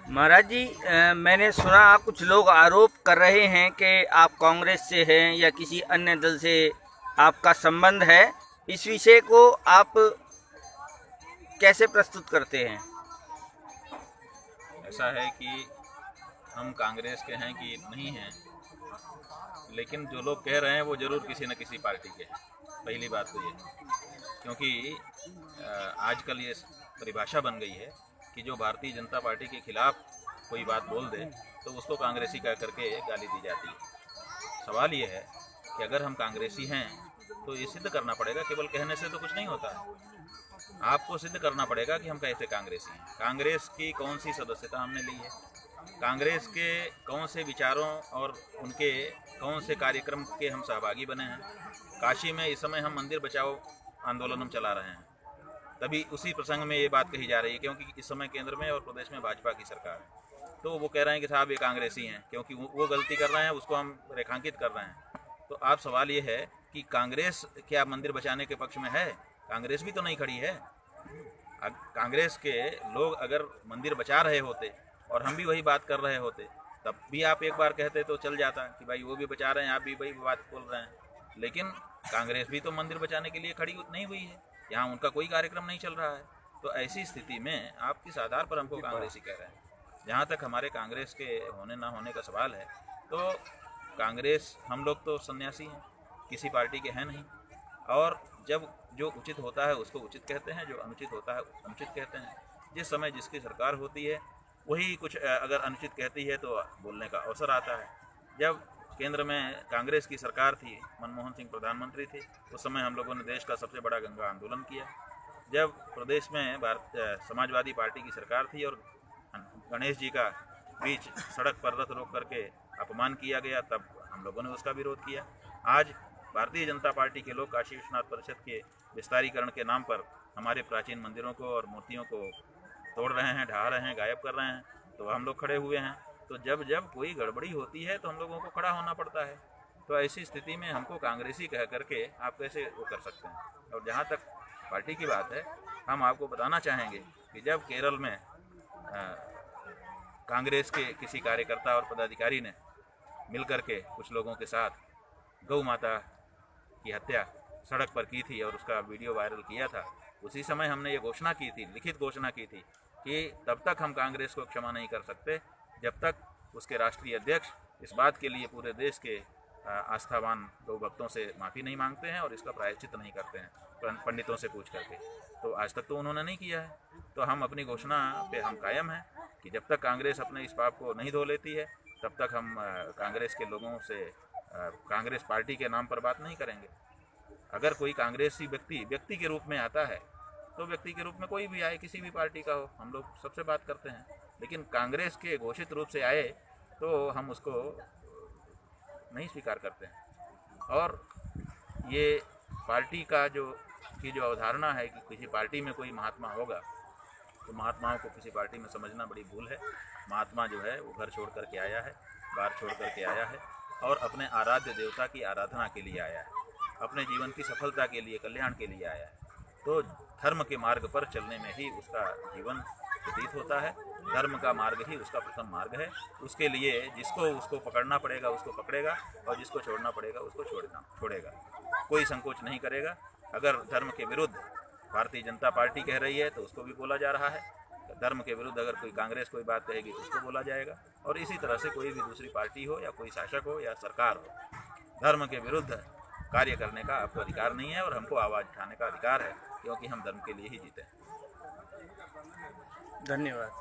महाराज जी, मैंने सुना कुछ लोग आरोप कर रहे हैं कि आप कांग्रेस से हैं या किसी अन्य दल से आपका संबंध है। इस विषय को आप कैसे प्रस्तुत करते हैं? ऐसा है कि हम कांग्रेस के हैं कि नहीं हैं, लेकिन जो लोग कह रहे हैं वो ज़रूर किसी न किसी पार्टी के हैं। पहली बात तो ये, क्योंकि आजकल ये परिभाषा बन गई है कि जो भारतीय जनता पार्टी के खिलाफ कोई बात बोल दे तो उसको कांग्रेसी कह करके गाली दी जाती है। सवाल ये है कि अगर हम कांग्रेसी हैं तो ये सिद्ध करना पड़ेगा, केवल कहने से तो कुछ नहीं होता है। आपको सिद्ध करना पड़ेगा कि हम कैसे कांग्रेसी हैं, कांग्रेस की कौन सी सदस्यता हमने ली है, कांग्रेस के कौन से विचारों और उनके कौन से कार्यक्रम के हम सहभागी बने हैं। काशी में इस समय हम मंदिर बचाओ आंदोलन हम चला रहे हैं, तभी उसी प्रसंग में ये बात कही जा रही है, क्योंकि इस समय केंद्र में और प्रदेश में भाजपा की सरकार है। तो वो कह रहे हैं कि साहब ये कांग्रेसी हैं, क्योंकि वो गलती कर रहे हैं, उसको हम रेखांकित कर रहे हैं। तो आप सवाल ये है कि कांग्रेस क्या मंदिर बचाने के पक्ष में है? कांग्रेस भी तो नहीं खड़ी है। कांग्रेस के लोग अगर मंदिर बचा रहे होते और हम भी वही बात कर रहे होते, तब भी आप एक बार कहते तो चल जाता कि भाई वो भी बचा रहे हैं, आप भी वही बात बोल रहे हैं। लेकिन कांग्रेस भी तो मंदिर बचाने के लिए खड़ी नहीं हुई है, यहाँ उनका कोई कार्यक्रम नहीं चल रहा है। तो ऐसी स्थिति में आप किस आधार पर हमको कांग्रेसी कह रहे हैं? जहाँ तक हमारे कांग्रेस के होने ना होने का सवाल है, तो कांग्रेस, हम लोग तो सन्यासी हैं, किसी पार्टी के हैं नहीं। और जब जो उचित होता है उसको उचित कहते हैं, जो अनुचित होता है अनुचित कहते हैं। जिस समय जिसकी सरकार होती है वही कुछ अगर अनुचित कहती है तो बोलने का अवसर आता है। जब केंद्र में कांग्रेस की सरकार थी, मनमोहन सिंह प्रधानमंत्री थे, उस समय हम लोगों ने देश का सबसे बड़ा गंगा आंदोलन किया। जब प्रदेश में समाजवादी पार्टी की सरकार थी और गणेश जी का बीच सड़क पर रथ रोक करके अपमान किया गया, तब हम लोगों ने उसका विरोध किया। आज भारतीय जनता पार्टी के लोग काशी विश्वनाथ परिषद के विस्तारीकरण के नाम पर हमारे प्राचीन मंदिरों को और मूर्तियों को तोड़ रहे हैं, ढहा रहे हैं, गायब कर रहे हैं, तो हम लोग खड़े हुए हैं। तो जब जब कोई गड़बड़ी होती है तो हम लोगों को खड़ा होना पड़ता है। तो ऐसी स्थिति में हमको कांग्रेसी कह करके आप कैसे वो कर सकते हैं? और जहाँ तक पार्टी की बात है, हम आपको बताना चाहेंगे कि जब केरल में कांग्रेस के किसी कार्यकर्ता और पदाधिकारी ने मिल करके कुछ लोगों के साथ गौ माता की हत्या सड़क पर की थी और उसका वीडियो वायरल किया था, उसी समय हमने ये घोषणा की थी, लिखित घोषणा की थी कि तब तक हम कांग्रेस को क्षमा नहीं कर सकते जब तक उसके राष्ट्रीय अध्यक्ष इस बात के लिए पूरे देश के आस्थावान गौ भक्तों से माफ़ी नहीं मांगते हैं और इसका प्रायश्चित नहीं करते हैं पंडितों से पूछ करके। तो आज तक तो उन्होंने नहीं किया है। तो हम अपनी घोषणा पे हम कायम हैं कि जब तक कांग्रेस अपने इस पाप को नहीं धो लेती है, तब तक हम कांग्रेस के लोगों से कांग्रेस पार्टी के नाम पर बात नहीं करेंगे। अगर कोई कांग्रेसी व्यक्ति के रूप में आता है तो व्यक्ति के रूप में कोई भी आए, किसी भी पार्टी का हो, हम लोग सबसे बात करते हैं। लेकिन कांग्रेस के घोषित रूप से आए तो हम उसको नहीं स्वीकार करते हैं। और ये पार्टी का जो अवधारणा है कि किसी पार्टी में कोई महात्मा होगा, तो महात्माओं को किसी पार्टी में समझना बड़ी भूल है। महात्मा जो है वो घर छोड़ करके आया है, बार छोड़ करके आया है और अपने आराध्य देवता की आराधना के लिए आया है, अपने जीवन की सफलता के लिए, कल्याण के लिए आया है। तो धर्म के मार्ग पर चलने में ही उसका जीवन व्यतीत होता है। धर्म का मार्ग ही उसका प्रथम मार्ग है। उसके लिए जिसको उसको पकड़ना पड़ेगा उसको पकड़ेगा और जिसको छोड़ना पड़ेगा उसको छोड़ेगा, कोई संकोच नहीं करेगा। अगर धर्म के विरुद्ध भारतीय जनता पार्टी कह रही है तो उसको भी बोला जा रहा है, धर्म के विरुद्ध अगर कोई कांग्रेस कोई बात कहेगी तो उसको बोला जाएगा। और इसी तरह से कोई भी दूसरी पार्टी हो या कोई शासक हो या सरकार हो, धर्म के विरुद्ध कार्य करने का आपको अधिकार नहीं है और हमको आवाज़ उठाने का अधिकार है, क्योंकि हम धर्म के लिए ही जीते हैं। धन्यवाद।